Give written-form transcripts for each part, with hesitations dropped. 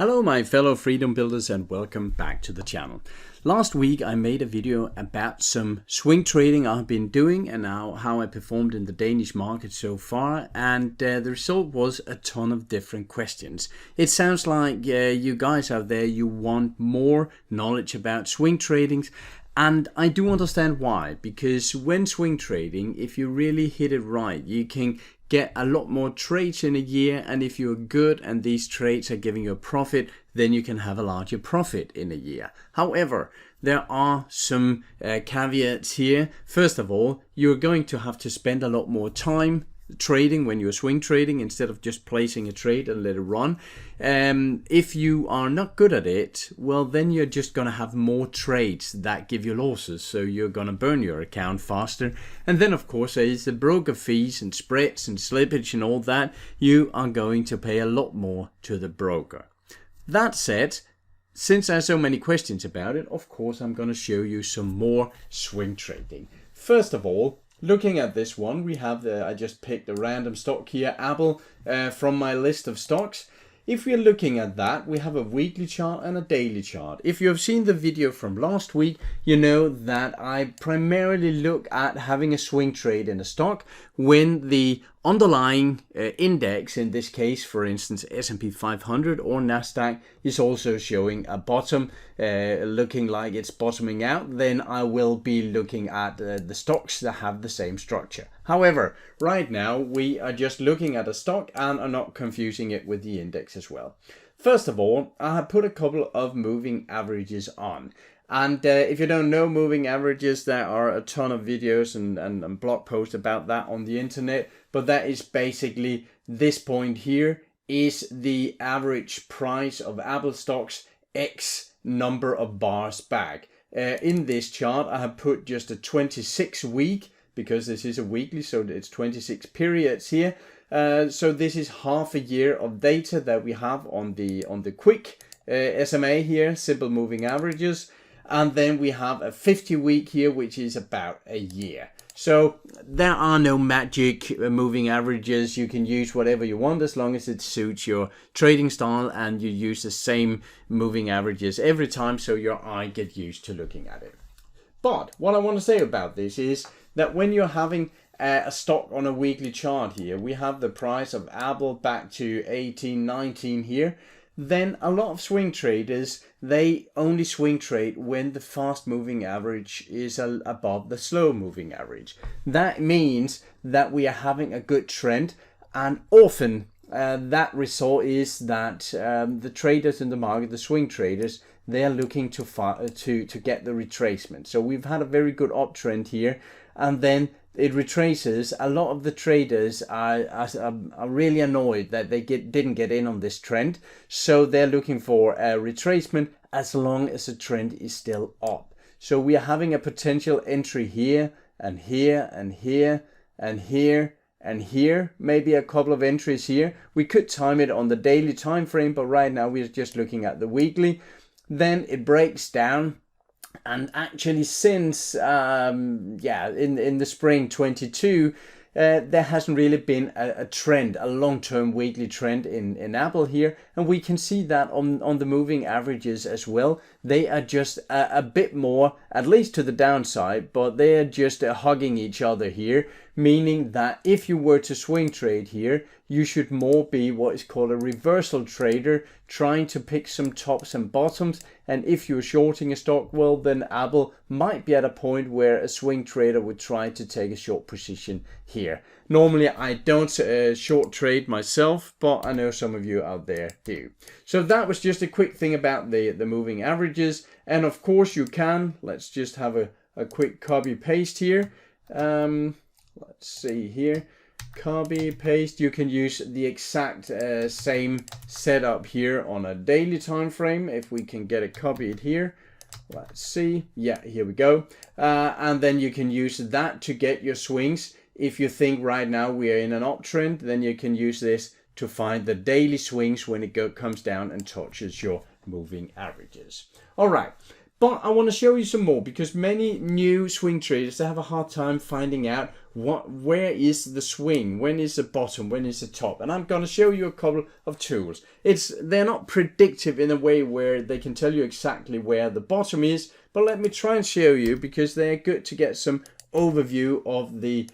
Hello my fellow freedom builders and welcome back to the channel. Last week I made a video about some swing trading I've been doing and how I performed in the Danish market so far, and the result was a ton of different questions. It sounds like you guys out there, you want more knowledge about swing tradings. And I do understand why, because when swing trading, if you really hit it right, you can get a lot more trades in a year, and if you're good and these trades are giving you a profit, then you can have a larger profit in a year. However, there are some caveats here. First of all, you're going to have to spend a lot more time trading when you're swing trading instead of just placing a trade and let it run. If you are not good at it, well, then you're just going to have more trades that give you losses, so you're going to burn your account faster. And then of course there is the broker fees and spreads and slippage and all that. You are going to pay a lot more to the broker. That said, since there are so many questions about it, of course I'm going to show you some more swing trading. First of all, looking at this one, we have I just picked a random stock here, Apple, from my list of stocks. If we're looking at that, we have a weekly chart and a daily chart. If you have seen the video from last week, you know that I primarily look at having a swing trade in a stock when the underlying index, in this case, for instance, S&P 500 or Nasdaq, is also showing a bottom, looking like it's bottoming out, then I will be looking at the stocks that have the same structure. However, right now we are just looking at a stock and are not confusing it with the index as well. First of all, I have put a couple of moving averages on. And if you don't know moving averages, there are a ton of videos and blog posts about that on the internet. But that is basically this point here is the average price of Apple stocks X number of bars back. In this chart, I have put just a 26 week, because this is a weekly, so it's 26 periods here. So this is half a year of data that we have on the quick SMA here, simple moving averages. And then we have a 50 week here, which is about a year. So there are no magic moving averages. You can use whatever you want as long as it suits your trading style and you use the same moving averages every time so your eye gets used to looking at it. But what I want to say about this is that when you're having a stock on a weekly chart here, we have the price of Apple back to 18, 19 here. Then a lot of swing traders, they only swing trade when the fast moving average is above the slow moving average. That means that we are having a good trend, and often that result is that the traders in the market, the swing traders, they are looking to get the retracement. So we've had a very good uptrend here, and then it retraces. A lot of the traders are really annoyed that they didn't get in on this trend, so they're looking for a retracement as long as the trend is still up. So we are having a potential entry here and here and here and here and here, maybe a couple of entries here. We could time it on the daily time frame, but right now we're just looking at the weekly. Then it breaks down. And actually since, in the spring 22, there hasn't really been a trend, a long-term weekly trend in Apple here. And we can see that on the moving averages as well. They are just a bit more, at least to the downside, but they are just hugging each other here. Meaning that if you were to swing trade here, you should more be what is called a reversal trader, trying to pick some tops and bottoms. And if you're shorting a stock, well, then Apple might be at a point where a swing trader would try to take a short position here. Normally I don't short trade myself, but I know some of you out there do. So that was just a quick thing about the moving averages. And of course you can, let's just have a quick copy paste here. Let's see here, copy paste. You can use the exact same setup here on a daily time frame. If we can get it copied here, let's see. Yeah, here we go. And then you can use that to get your swings. If you think right now we are in an uptrend, then you can use this to find the daily swings when it comes down and touches your moving averages. All right. But I want to show you some more, because many new swing traders, they have a hard time finding out where is the swing, when is the bottom, when is the top. And I'm going to show you a couple of tools. They're not predictive in a way where they can tell you exactly where the bottom is, but let me try and show you, because they're good to get some overview of the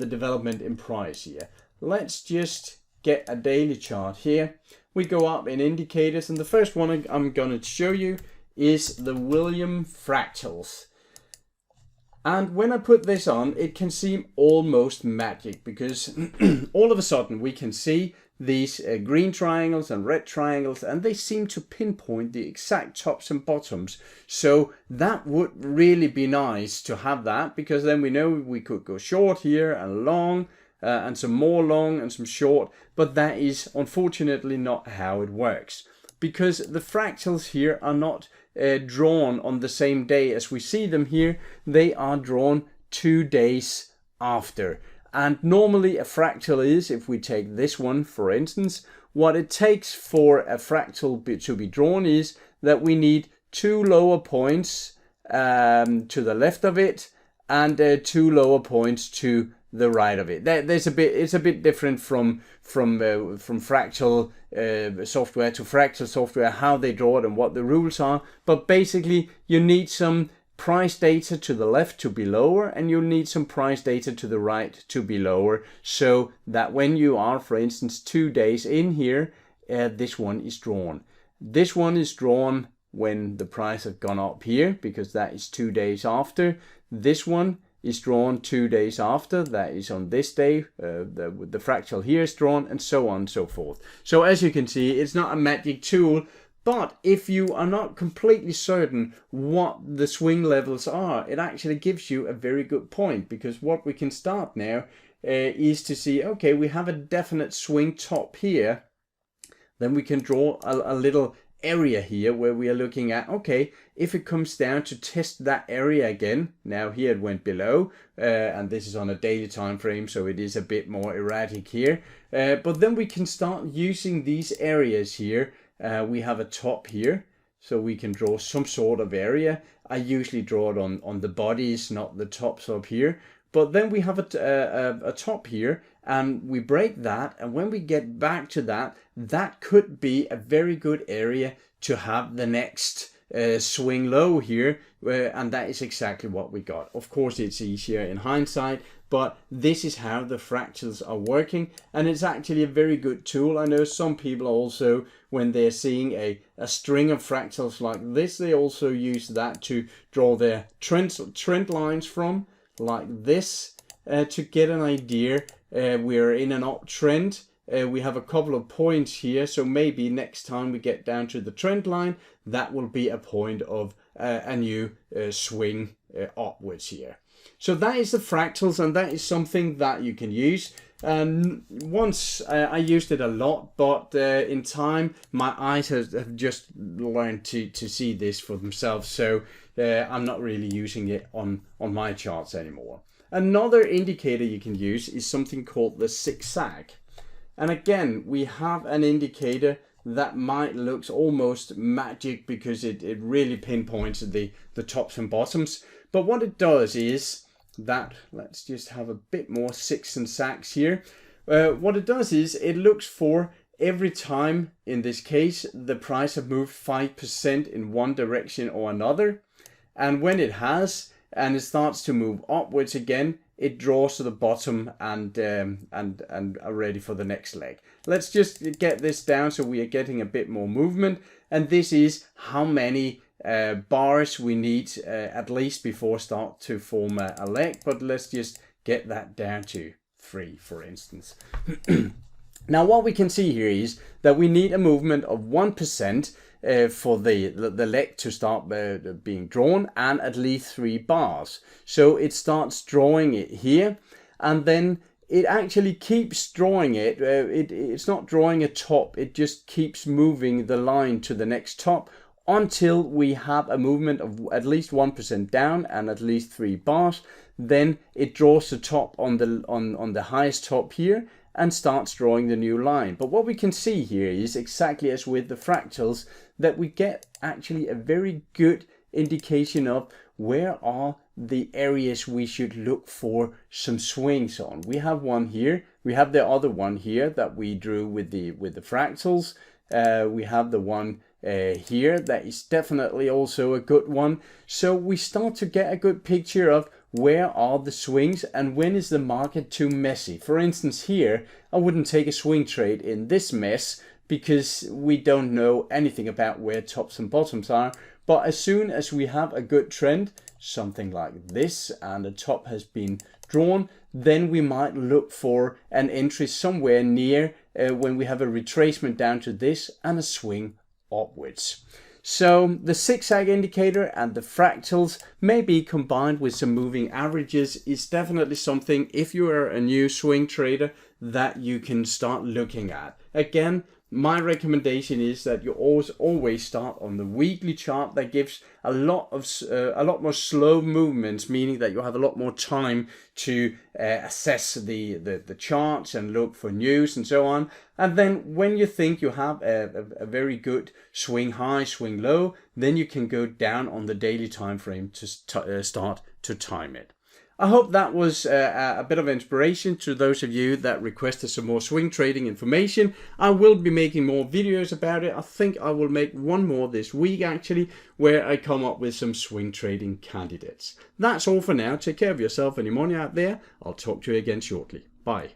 development in price here. Let's just get a daily chart here. We go up in indicators, and the first one I'm going to show you is the Williams Fractals. And when I put this on, it can seem almost magic, because all of a sudden we can see these green triangles and red triangles, and they seem to pinpoint the exact tops and bottoms. So that would really be nice to have that, because then we know we could go short here and long, and some more long and some short, but that is unfortunately not how it works, because the fractals here are not drawn on the same day as we see them here. They are drawn 2 days after. And normally a fractal is, if we take this one for instance, what it takes for a fractal to be drawn is that we need 2 lower points to the left of it, and 2 lower points to the right of it. It's a bit different from fractal software to fractal software, how they draw it and what the rules are. But basically, you need some price data to the left to be lower, and you need some price data to the right to be lower, so that when you are, for instance, 2 days in here, this one is drawn. This one is drawn when the price has gone up here, because that is 2 days after. This one is drawn 2 days after, that is on this day, the fractal here is drawn, and so on and so forth. So as you can see, it's not a magic tool, but if you are not completely certain what the swing levels are, it actually gives you a very good point, because what we can start now is to see, okay, we have a definite swing top here, then we can draw a little area here where we are looking at, okay, if it comes down to test that area again. Now here it went below, and this is on a daily time frame, so it is a bit more erratic here, but then we can start using these areas here. We have a top here, so we can draw some sort of area. I usually draw it on the bodies, not the tops up here. But then we have a top here, and we break that, and when we get back to that, that could be a very good area to have the next swing low here, and that is exactly what we got. Of course, it's easier in hindsight, but this is how the fractals are working, and it's actually a very good tool. I know some people also, when they're seeing a string of fractals like this, they also use that to draw their trend lines from, like this, to get an idea. We're in an uptrend. We have a couple of points here, so maybe next time we get down to the trend line, that will be a point of a new swing upwards here. So that is the fractals, and that is something that you can use. And once I used it a lot, but in time my eyes have just learned to see this for themselves, so I'm not really using it on my charts anymore. Another indicator you can use is something called the zigzag. And again, we have an indicator that might look almost magic, because it really pinpoints the tops and bottoms. But what it does is that, let's just have a bit more zigs and zags here. What it does is it looks for every time, in this case, the price have moved 5% in one direction or another. And when it has, and it starts to move upwards again, it draws to the bottom and are ready for the next leg. Let's just get this down so we are getting a bit more movement. And this is how many bars we need at least before start to form a leg. But let's just get that down to 3, for instance. Now what we can see here is that we need a movement of 1% for the leg to start being drawn, and at least 3 bars. So it starts drawing it here, and then it actually keeps drawing it. It's not drawing a top, it just keeps moving the line to the next top until we have a movement of at least 1% down and at least 3 bars. Then it draws the top on the highest top here and starts drawing the new line. But what we can see here is exactly as with the fractals, that we get actually a very good indication of where are the areas we should look for some swings on. We have one here. We have the other one here that we drew with the fractals. We have the one here that is definitely also a good one. So we start to get a good picture of where are the swings and when is the market too messy. For instance, here I wouldn't take a swing trade in this mess because we don't know anything about where tops and bottoms are. But as soon as we have a good trend, something like this, and the top has been drawn, then we might look for an entry somewhere near when we have a retracement down to this and a swing upwards. So the zigzag indicator and the fractals, maybe combined with some moving averages, is definitely something, if you are a new swing trader, that you can start looking at. Again, my recommendation is that you always start on the weekly chart. That gives a lot more slow movements, meaning that you have a lot more time to assess the charts and look for news and so on. And then when you think you have a very good swing high, swing low, then you can go down on the daily time frame to start to time it. I hope that was a bit of inspiration to those of you that requested some more swing trading information. I will be making more videos about it. I think I will make one more this week actually, where I come up with some swing trading candidates. That's all for now. Take care of yourself and your money out there. I'll talk to you again shortly. Bye.